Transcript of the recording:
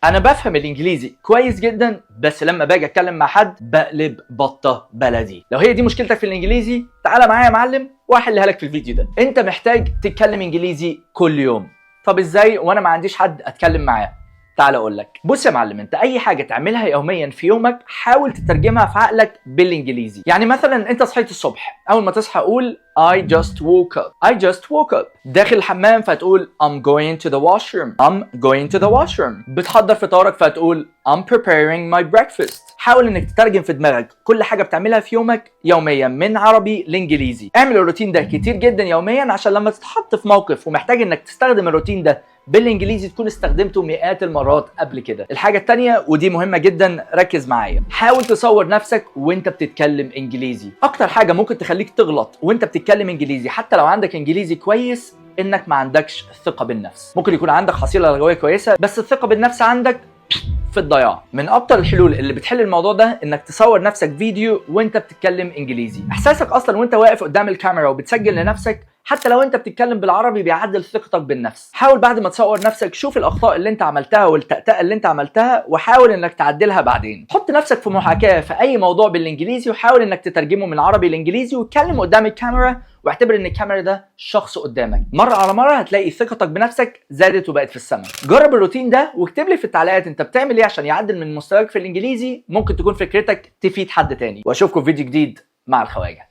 انا بفهم الانجليزي كويس جدا، بس لما باجي اتكلم مع حد بقلب بطه بلدي. لو هي دي مشكلتك في الانجليزي تعالى معايا يا معلم واحلها لك في الفيديو ده. انت محتاج تتكلم انجليزي كل يوم. طب ازاي وانا ما عنديش حد اتكلم معاه؟ تعال اقول لك. بص يا معلم، انت اي حاجه تعملها يوميا في يومك حاول تترجمها في عقلك بالانجليزي. يعني مثلا انت صحيت الصبح، اول ما تصحى قول I just woke up. I just woke up. داخل الحمام فتقول I'm going to the washroom. I'm going to the washroom. بتحضر فطارك فتقول I'm preparing my breakfast. حاول انك تترجم في دماغك كل حاجه بتعملها في يومك يوميا من عربي لانجليزي. اعمل الروتين ده كتير جدا يوميا عشان لما تتحط في موقف ومحتاج انك تستخدم الروتين ده بالانجليزي تكون استخدمته مئات المرات قبل كده. الحاجه الثانيه ودي مهمه جدا، ركز معايا، حاول تصور نفسك وانت بتتكلم انجليزي. اكتر حاجه ممكن تخليك تغلط وانت بتتكلم انجليزي حتى لو عندك انجليزي كويس انك ما عندكش ثقه بالنفس. ممكن يكون عندك حصيله لغويه كويسه بس الثقه بالنفس عندك في الضياع. من ابطل الحلول اللي بتحل الموضوع ده انك تصور نفسك فيديو وانت بتتكلم انجليزي. احساسك اصلا وانت واقف قدام الكاميرا وبتسجل لنفسك حتى لو انت بتتكلم بالعربي بيعدل ثقتك بالنفس. حاول بعد ما تصور نفسك شوف الاخطاء اللي انت عملتها والتأتأة اللي انت عملتها وحاول انك تعدلها بعدين. حط نفسك في محاكاة في اي موضوع بالانجليزي وحاول انك تترجمه من عربي لانجليزي واتكلم قدام الكاميرا واعتبر ان الكاميرا ده شخص قدامك. مره على مره هتلاقي ثقتك بنفسك زادت وبقت في السماء. جرب الروتين ده واكتب لي في التعليقات انت بتعمل ايه عشان يعدل من مستواك في الانجليزي. ممكن تكون فكرتك تفيد حد تاني. واشوفكم في فيديو جديد مع الخواجه.